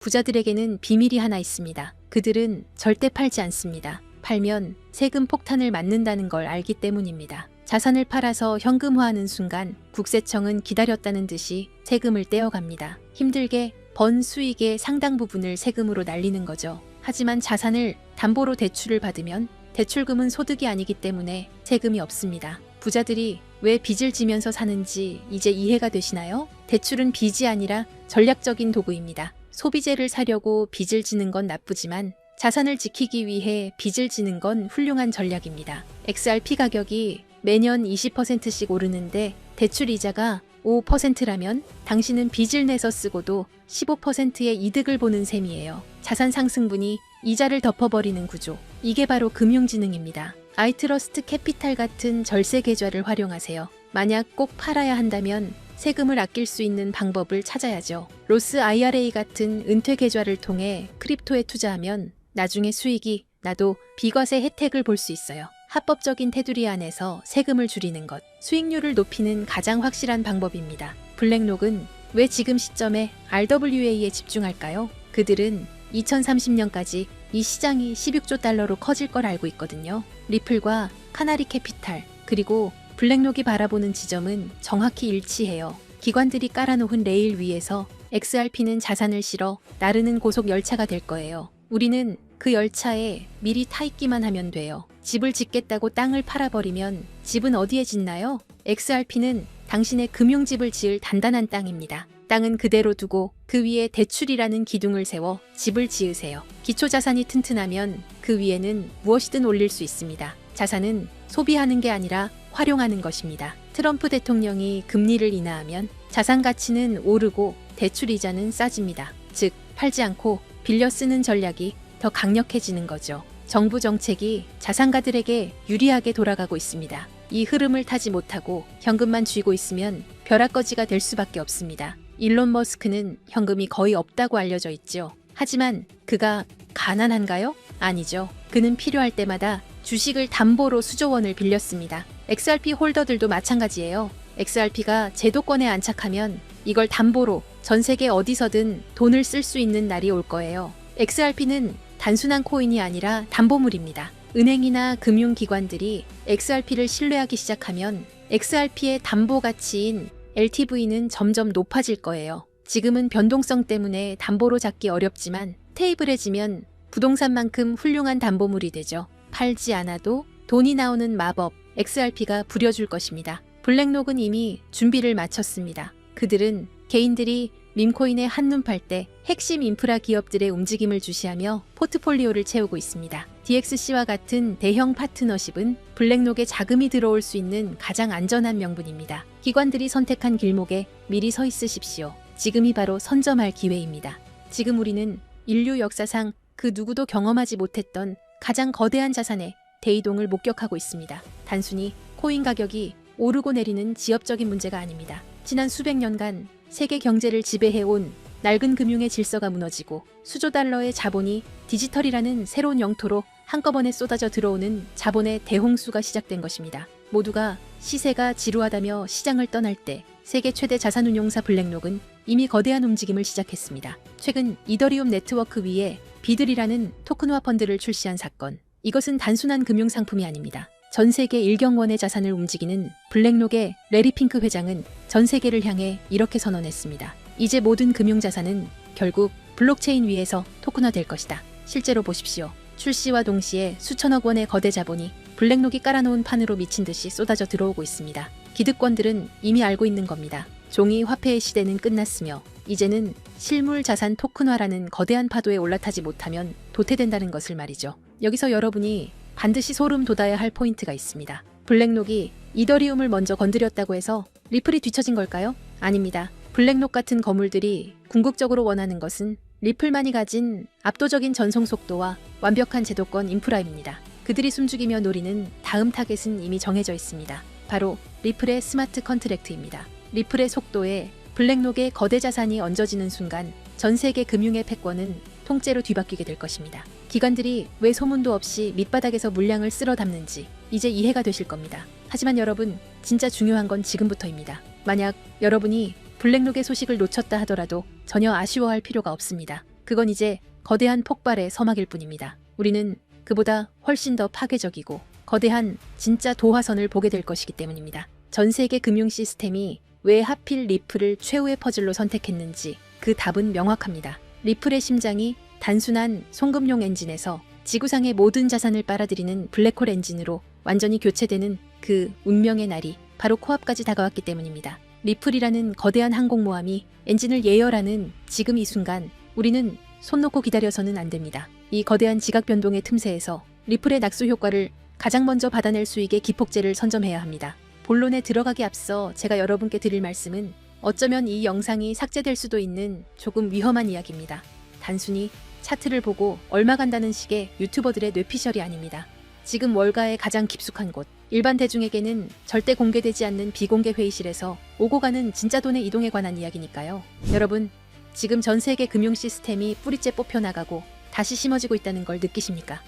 부자들에게는 비밀이 하나 있습니다. 그들은 절대 팔지 않습니다. 팔면 세금 폭탄을 맞는다는 걸 알기 때문입니다. 자산을 팔아서 현금화하는 순간 국세청은 기다렸다는 듯이 세금을 떼어갑니다. 힘들게 번 수익의 상당 부분을 세금으로 날리는 거죠. 하지만 자산을 담보로 대출을 받으면 대출금은 소득이 아니기 때문에 세금이 없습니다. 부자들이 왜 빚을 지면서 사는지 이제 이해가 되시나요? 대출은 빚이 아니라 전략적인 도구입니다. 소비재를 사려고 빚을 지는 건 나쁘지만 자산을 지키기 위해 빚을 지는 건 훌륭한 전략입니다. XRP 가격이 매년 20%씩 오르는데 대출 이자가 5%라면 당신은 빚을 내서 쓰고도 15%의 이득을 보는 셈이에요. 자산 상승분이 이자를 덮어버리는 구조. 이게 바로 금융지능입니다. 아이트러스트 캐피탈 같은 절세 계좌를 활용하세요. 만약 꼭 팔아야 한다면 세금을 아낄 수 있는 방법을 찾아야죠. 로스 IRA 같은 은퇴 계좌를 통해 크립토에 투자하면 나중에 수익이 나도 비과세 혜택을 볼 수 있어요. 합법적인 테두리 안에서 세금을 줄이는 것, 수익률을 높이는 가장 확실한 방법입니다. 블랙록은 왜 지금 시점에 RWA에 집중할까요? 그들은 2030년까지 이 시장이 16조 달러로 커질 걸 알고 있거든요. 리플과 카나리 캐피탈, 그리고 블랙록이 바라보는 지점은 정확히 일치해요. 기관들이 깔아놓은 레일 위에서 XRP는 자산을 실어 나르는 고속 열차가 될 거예요. 우리는 그 열차에 미리 타 있기만 하면 돼요. 집을 짓겠다고 땅을 팔아버리면 집은 어디에 짓나요? XRP는 당신의 금융집을 지을 단단한 땅입니다. 땅은 그대로 두고 그 위에 대출이라는 기둥을 세워 집을 지으세요. 기초자산이 튼튼하면 그 위에는 무엇이든 올릴 수 있습니다. 자산은 소비하는 게 아니라 활용하는 것입니다. 트럼프 대통령이 금리를 인하하면 자산 가치는 오르고 대출 이자는 싸집니다. 즉, 팔지 않고 빌려 쓰는 전략이 더 강력해지는 거죠. 정부 정책이 자산가들에게 유리하게 돌아가고 있습니다. 이 흐름을 타지 못하고 현금만 쥐고 있으면 벼락거지가 될 수밖에 없습니다. 일론 머스크는 현금이 거의 없다고 알려져 있죠. 하지만 그가 가난한가요? 아니죠. 그는 필요할 때마다 주식을 담보로 수조 원을 빌렸습니다. XRP 홀더들도 마찬가지예요. XRP가 제도권에 안착하면 이걸 담보로 전 세계 어디서든 돈을 쓸 수 있는 날이 올 거예요. XRP는 단순한 코인이 아니라 담보물입니다. 은행이나 금융기관들이 XRP를 신뢰하기 시작하면 XRP의 담보 가치인 LTV는 점점 높아질 거예요. 지금은 변동성 때문에 담보로 잡기 어렵지만 테이블해지면 부동산만큼 훌륭한 담보물이 되죠. 팔지 않아도 돈이 나오는 마법, XRP가 부려줄 것입니다. 블랙록은 이미 준비를 마쳤습니다. 그들은 개인들이 밈코인에 한눈 팔 때 핵심 인프라 기업들의 움직임을 주시하며 포트폴리오를 채우고 있습니다. DXC와 같은 대형 파트너십은 블랙록에 자금이 들어올 수 있는 가장 안전한 명분입니다. 기관들이 선택한 길목에 미리 서 있으십시오. 지금이 바로 선점할 기회입니다. 지금 우리는 인류 역사상 그 누구도 경험하지 못했던 가장 거대한 자산의 대이동을 목격하고 있습니다. 단순히 코인 가격이 오르고 내리는 지엽적인 문제가 아닙니다. 지난 수백 년간 세계 경제를 지배해온 낡은 금융의 질서가 무너지고 수조 달러의 자본이 디지털이라는 새로운 영토로 한꺼번에 쏟아져 들어오는 자본의 대홍수가 시작된 것입니다. 모두가 시세가 지루하다며 시장을 떠날 때 세계 최대 자산운용사 블랙록은 이미 거대한 움직임을 시작했습니다. 최근 이더리움 네트워크 위에 비들이라는 토큰화 펀드를 출시한 사건. 이것은 단순한 금융상품이 아닙니다. 전 세계 1경원의 자산을 움직이는 블랙록의 레리 핑크 회장은 전 세계를 향해 이렇게 선언했습니다. 이제 모든 금융자산은 결국 블록체인 위에서 토큰화될 것이다. 실제로 보십시오. 출시와 동시에 수천억 원의 거대 자본이 블랙록이 깔아놓은 판으로 미친 듯이 쏟아져 들어오고 있습니다. 기득권들은 이미 알고 있는 겁니다. 종이 화폐의 시대는 끝났으며 이제는 실물 자산 토큰화라는 거대한 파도에 올라타지 못하면 도태된다는 것을 말이죠. 여기서 여러분이 반드시 소름 돋아야 할 포인트가 있습니다. 블랙록이 이더리움을 먼저 건드렸다고 해서 리플이 뒤처진 걸까요? 아닙니다. 블랙록 같은 거물들이 궁극적으로 원하는 것은 리플만이 가진 압도적인 전송 속도와 완벽한 제도권 인프라입니다. 그들이 숨죽이며 노리는 다음 타겟은 이미 정해져 있습니다. 바로 리플의 스마트 컨트랙트입니다. 리플의 속도에 블랙록의 거대 자산이 얹어지는 순간 전 세계 금융의 패권은 통째로 뒤바뀌게 될 것입니다. 기관들이 왜 소문도 없이 밑바닥에서 물량을 쓸어 담는지 이제 이해가 되실 겁니다. 하지만 여러분, 진짜 중요한 건 지금부터입니다. 만약 여러분이 블랙록의 소식을 놓쳤다 하더라도 전혀 아쉬워할 필요가 없습니다. 그건 이제 거대한 폭발의 서막일 뿐입니다. 우리는 그보다 훨씬 더 파괴적이고 거대한 진짜 도화선을 보게 될 것이기 때문입니다. 전 세계 금융 시스템이 왜 하필 리플을 최후의 퍼즐로 선택했는지 그 답은 명확합니다. 리플의 심장이 단순한 송금용 엔진에서 지구상의 모든 자산을 빨아들이는 블랙홀 엔진으로 완전히 교체되는 그 운명의 날이 바로 코앞까지 다가왔기 때문입니다. 리플이라는 거대한 항공모함이 엔진을 예열하는 지금 이 순간 우리는 손 놓고 기다려서는 안 됩니다. 이 거대한 지각 변동의 틈새에서 리플의 낙수 효과를 가장 먼저 받아낼 수 있게 기폭제를 선점해야 합니다. 본론에 들어가기 앞서 제가 여러분께 드릴 말씀은 어쩌면 이 영상이 삭제될 수도 있는 조금 위험한 이야기입니다. 단순히 차트를 보고 얼마 간다는 식의 유튜버들의 뇌피셜이 아닙니다. 지금 월가의 가장 깊숙한 곳, 일반 대중에게는 절대 공개되지 않는 비공개 회의실에서 오고 가는 진짜 돈의 이동에 관한 이야기니까요. 여러분, 지금 전 세계 금융 시스템이 뿌리째 뽑혀나가고 다시 심어지고 있다는 걸 느끼십니까?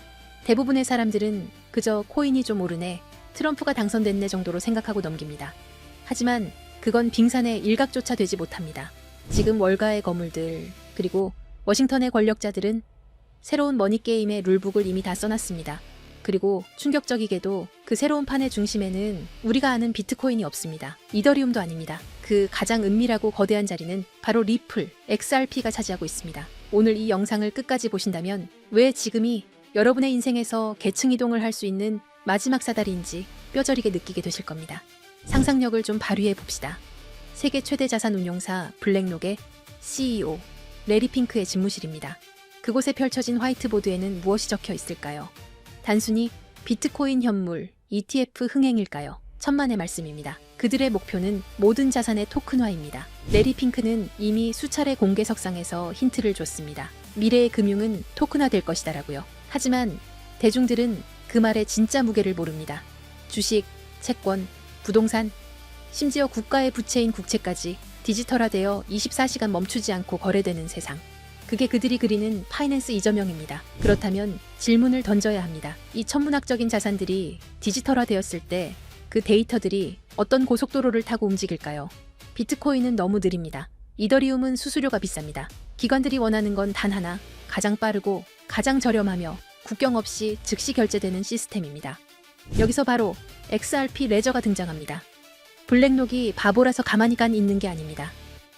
대부분의 사람들은 그저 코인이 좀 오르네, 트럼프가 당선됐네 정도로 생각하고 넘깁니다. 하지만 그건 빙산의 일각조차 되지 못합니다. 지금 월가의 거물들, 그리고 워싱턴의 권력자들은 새로운 머니게임의 룰북을 이미 다 써놨습니다. 그리고 충격적이게도 그 새로운 판의 중심에는 우리가 아는 비트코인이 없습니다. 이더리움도 아닙니다. 그 가장 은밀하고 거대한 자리는 바로 리플, XRP가 차지하고 있습니다. 오늘 이 영상을 끝까지 보신다면 왜 지금이 여러분의 인생에서 계층 이동을 할 수 있는 마지막 사다리인지 뼈저리게 느끼게 되실 겁니다. 상상력을 좀 발휘해 봅시다. 세계 최대 자산 운용사 블랙록의 CEO 레리 핑크의 집무실입니다. 그곳에 펼쳐진 화이트보드에는 무엇이 적혀 있을까요? 단순히 비트코인 현물, ETF 흥행일까요? 천만의 말씀입니다. 그들의 목표는 모든 자산의 토큰화입니다. 레리 핑크는 이미 수차례 공개석상에서 힌트를 줬습니다. 미래의 금융은 토큰화될 것이다라고요. 하지만 대중들은 그 말의 진짜 무게를 모릅니다. 주식, 채권, 부동산, 심지어 국가의 부채인 국채까지 디지털화되어 24시간 멈추지 않고 거래되는 세상. 그게 그들이 그리는 파이낸스 이점형입니다. 그렇다면 질문을 던져야 합니다. 이 천문학적인 자산들이 디지털화되었을 때 그 데이터들이 어떤 고속도로를 타고 움직일까요? 비트코인은 너무 느립니다. 이더리움은 수수료가 비쌉니다. 기관들이 원하는 건 단 하나, 가장 빠르고 가장 저렴하며 국경 없이 즉시 결제되는 시스템입니다. 여기서 바로 XRP 레저가 등장합니다. 블랙록이 바보라서 가만히 있는 게 아닙니다.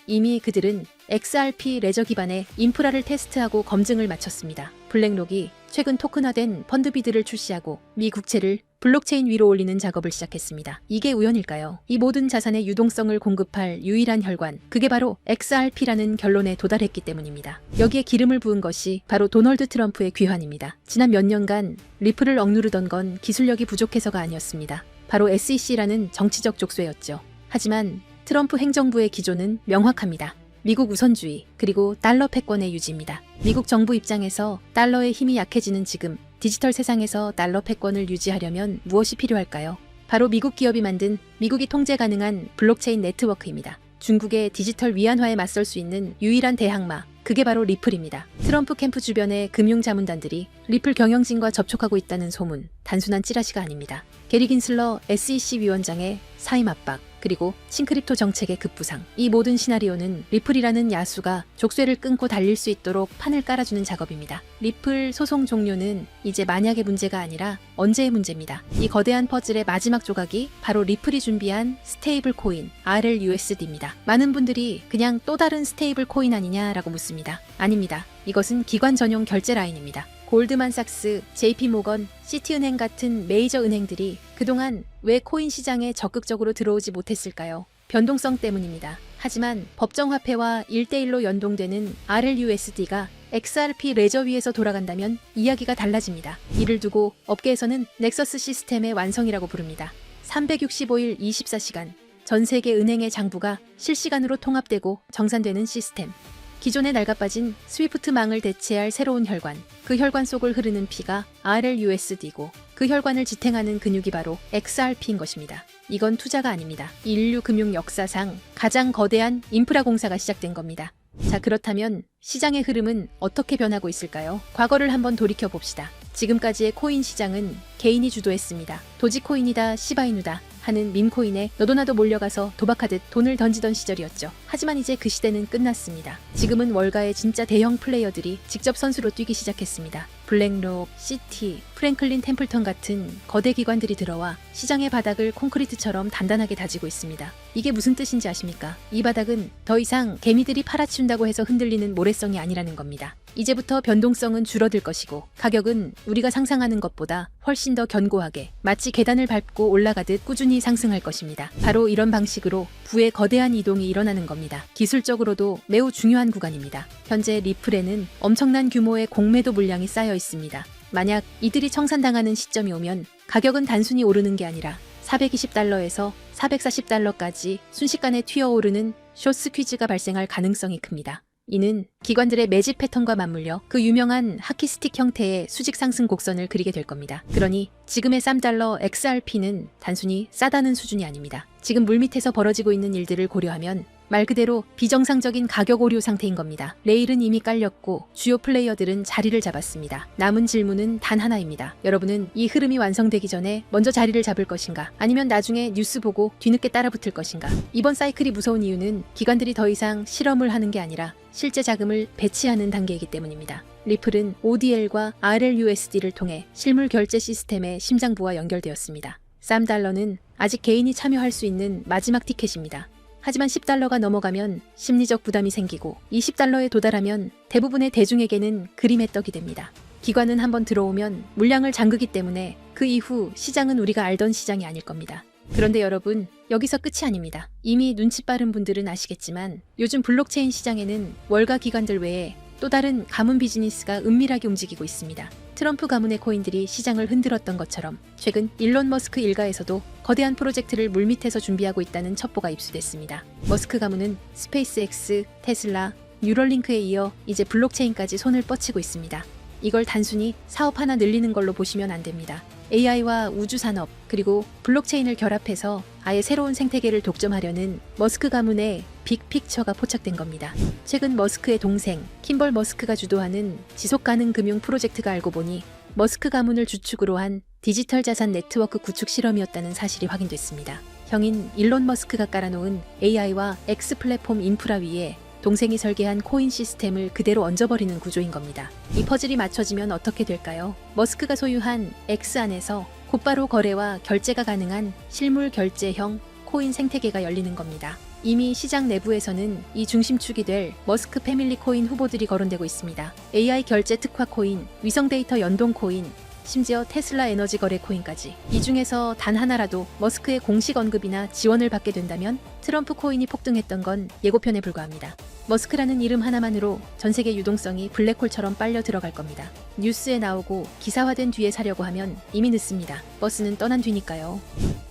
이미 그들은 XRP 레저 기반의 인프라를 테스트하고 검증을 마쳤습니다. 블랙록이 최근 토큰화된 펀드비드를 출시하고 미 국채를 블록체인 위로 올리는 작업을 시작했습니다. 이게 우연일까요? 이 모든 자산의 유동성을 공급할 유일한 혈관, 그게 바로 XRP라는 결론에 도달했기 때문입니다. 여기에 기름을 부은 것이 바로 도널드 트럼프의 귀환입니다. 지난 몇 년간 리플을 억누르던 건 기술력이 부족해서가 아니었습니다. 바로 SEC라는 정치적 족쇄였죠. 하지만 트럼프 행정부의 기조는 명확합니다. 미국 우선주의, 그리고 달러 패권의 유지입니다. 미국 정부 입장에서 달러의 힘이 약해지는 지금 디지털 세상에서 달러 패권을 유지하려면 무엇이 필요할까요? 바로 미국 기업이 만든 미국이 통제 가능한 블록체인 네트워크입니다. 중국의 디지털 위안화에 맞설 수 있는 유일한 대항마, 그게 바로 리플입니다. 트럼프 캠프 주변의 금융자문단들이 리플 경영진과 접촉하고 있다는 소문, 단순한 찌라시가 아닙니다. 게리 긴슬러 SEC 위원장의 사임 압박, 그리고 싱크립토 정책의 급부상. 이 모든 시나리오는 리플이라는 야수가 족쇄를 끊고 달릴 수 있도록 판을 깔아주는 작업입니다. 리플 소송 종료는 이제 만약의 문제가 아니라 언제의 문제입니다. 이 거대한 퍼즐의 마지막 조각이 바로 리플이 준비한 스테이블 코인 RLUSD입니다. 많은 분들이 그냥 또 다른 스테이블 코인 아니냐라고 묻습니다. 아닙니다. 이것은 기관 전용 결제 라인입니다. 골드만삭스, JP모건, 시티은행 같은 메이저 은행들이 그동안 왜 코인 시장에 적극적으로 들어오지 못했을까요? 변동성 때문입니다. 하지만 법정화폐와 1대1로 연동되는 RLUSD가 XRP 레저 위에서 돌아간다면 이야기가 달라집니다. 이를 두고 업계에서는 넥서스 시스템의 완성이라고 부릅니다. 365일 24시간 전 세계 은행의 장부가 실시간으로 통합되고 정산되는 시스템. 기존에 낡아빠진 스위프트망을 대체할 새로운 혈관, 그 혈관 속을 흐르는 피가 RLUSD고 그 혈관을 지탱하는 근육이 바로 XRP인 것입니다. 이건 투자가 아닙니다. 인류 금융 역사상 가장 거대한 인프라 공사가 시작된 겁니다. 자, 그렇다면 시장의 흐름은 어떻게 변하고 있을까요? 과거를 한번 돌이켜 봅시다. 지금까지의 코인 시장은 개인이 주도했습니다. 도지코인이다, 시바이누다. 하는 밈코인에 너도나도 몰려가서 도박하듯 돈을 던지던 시절이었죠. 하지만 이제 그 시대는 끝났습니다. 지금은 월가의 진짜 대형 플레이어들이 직접 선수로 뛰기 시작했습니다. 블랙록, 시티, 프랭클린 템플턴 같은 거대 기관들이 들어와 시장의 바닥을 콘크리트처럼 단단하게 다지고 있습니다. 이게 무슨 뜻인지 아십니까? 이 바닥은 더 이상 개미들이 팔아치운다고 해서 흔들리는 모래성이 아니라는 겁니다. 이제부터 변동성은 줄어들 것이고 가격은 우리가 상상하는 것보다 훨씬 더 견고하게 마치 계단을 밟고 올라가듯 꾸준히 상승할 것입니다. 바로 이런 방식으로 부의 거대한 이동이 일어나는 겁니다. 기술적으로도 매우 중요한 구간입니다. 현재 리플에는 엄청난 규모의 공매도 물량이 쌓여 있습니다. 만약 이들이 청산당하는 시점이 오면 가격은 단순히 오르는 게 아니라 420달러에서 440달러까지 순식간에 튀어오르는 숏스퀴즈가 발생할 가능성이 큽니다. 이는 기관들의 매집 패턴과 맞물려 그 유명한 하키스틱 형태의 수직 상승 곡선을 그리게 될 겁니다. 그러니 지금의 $3 XRP는 단순히 싸다는 수준이 아닙니다. 지금 물밑에서 벌어지고 있는 일들을 고려하면 말 그대로 비정상적인 가격 오류 상태인 겁니다. 레일은 이미 깔렸고 주요 플레이어들은 자리를 잡았습니다. 남은 질문은 단 하나입니다. 여러분은 이 흐름이 완성되기 전에 먼저 자리를 잡을 것인가? 아니면 나중에 뉴스 보고 뒤늦게 따라붙을 것인가? 이번 사이클이 무서운 이유는 기관들이 더 이상 실험을 하는 게 아니라 실제 자금을 배치하는 단계이기 때문입니다. 리플은 ODL과 RLUSD를 통해 실물 결제 시스템의 심장부와 연결되었습니다. $3는 아직 개인이 참여할 수 있는 마지막 티켓입니다. 하지만 $10가 넘어가면 심리적 부담이 생기고 $20에 도달하면 대부분의 대중에게는 그림의 떡이 됩니다. 기관은 한번 들어오면 물량을 잠그기 때문에 그 이후 시장은 우리가 알던 시장이 아닐 겁니다. 그런데 여러분, 여기서 끝이 아닙니다. 이미 눈치 빠른 분들은 아시겠지만 요즘 블록체인 시장에는 월가 기관들 외에 또 다른 가문 비즈니스가 은밀하게 움직이고 있습니다. 트럼프 가문의 코인들이 시장을 흔들었던 것처럼 최근 일론 머스크 일가에서도 거대한 프로젝트를 물밑에서 준비하고 있다는 첩보가 입수됐습니다. 머스크 가문은 스페이스X, 테슬라, 뉴럴링크에 이어 이제 블록체인까지 손을 뻗치고 있습니다. 이걸 단순히 사업 하나 늘리는 걸로 보시면 안 됩니다. AI와 우주산업 그리고 블록체인을 결합해서 아예 새로운 생태계를 독점하려는 머스크 가문의 빅픽처가 포착된 겁니다. 최근 머스크의 동생 킴벌 머스크가 주도하는 지속가능 금융 프로젝트가 알고 보니 머스크 가문을 주축으로 한 디지털 자산 네트워크 구축 실험이었다는 사실이 확인됐습니다. 형인 일론 머스크가 깔아놓은 AI와 X 플랫폼 인프라 위에 동생이 설계한 코인 시스템을 그대로 얹어버리는 구조인 겁니다. 이 퍼즐이 맞춰지면 어떻게 될까요? 머스크가 소유한 X 안에서 곧바로 거래와 결제가 가능한 실물 결제형 코인 생태계가 열리는 겁니다. 이미 시장 내부에서는 이 중심축이 될 머스크 패밀리 코인 후보들이 거론되고 있습니다. AI 결제 특화 코인, 위성 데이터 연동 코인, 심지어 테슬라 에너지 거래 코인까지. 이 중에서 단 하나라도 머스크의 공식 언급이나 지원을 받게 된다면 트럼프 코인이 폭등했던 건 예고편에 불과합니다. 머스크라는 이름 하나만으로 전 세계 유동성이 블랙홀처럼 빨려 들어갈 겁니다. 뉴스에 나오고 기사화된 뒤에 사려고 하면 이미 늦습니다. 버스는 떠난 뒤니까요.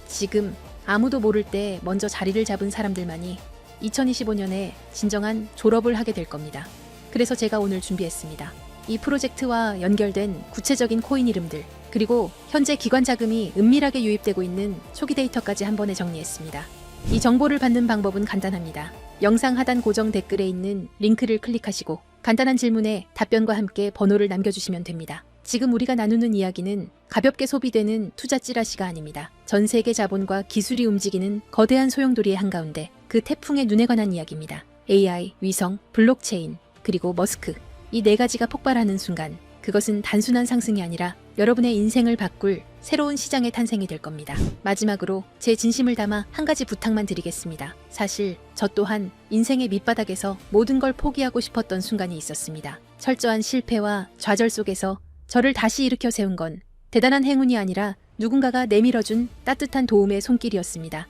지금 아무도 모를 때 먼저 자리를 잡은 사람들만이 2025년에 진정한 졸업을 하게 될 겁니다. 그래서 제가 오늘 준비했습니다. 이 프로젝트와 연결된 구체적인 코인 이름들, 그리고 현재 기관 자금이 은밀하게 유입되고 있는 초기 데이터까지 한 번에 정리했습니다. 이 정보를 받는 방법은 간단합니다. 영상 하단 고정 댓글에 있는 링크를 클릭하시고 간단한 질문에 답변과 함께 번호를 남겨주시면 됩니다. 지금 우리가 나누는 이야기는 가볍게 소비되는 투자 찌라시가 아닙니다. 전 세계 자본과 기술이 움직이는 거대한 소용돌이의 한가운데 그 태풍의 눈에 관한 이야기입니다. AI, 위성, 블록체인, 그리고 머스크. 이 네 가지가 폭발하는 순간 그것은 단순한 상승이 아니라 여러분의 인생을 바꿀 새로운 시장의 탄생이 될 겁니다. 마지막으로 제 진심을 담아 한 가지 부탁만 드리겠습니다. 사실 저 또한 인생의 밑바닥에서 모든 걸 포기하고 싶었던 순간이 있었습니다. 철저한 실패와 좌절 속에서 저를 다시 일으켜 세운 건 대단한 행운이 아니라 누군가가 내밀어준 따뜻한 도움의 손길이었습니다.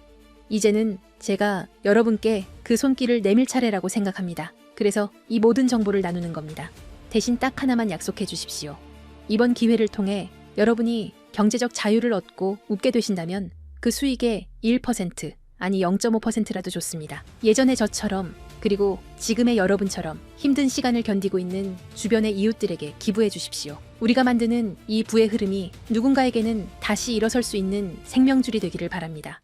이제는 제가 여러분께 그 손길을 내밀 차례라고 생각합니다. 그래서 이 모든 정보를 나누는 겁니다. 대신 딱 하나만 약속해 주십시오. 이번 기회를 통해 여러분이 경제적 자유를 얻고 웃게 되신다면 그 수익의 1% 아니 0.5%라도 좋습니다. 예전의 저처럼 그리고 지금의 여러분처럼 힘든 시간을 견디고 있는 주변의 이웃들에게 기부해 주십시오. 우리가 만드는 이 부의 흐름이 누군가에게는 다시 일어설 수 있는 생명줄이 되기를 바랍니다.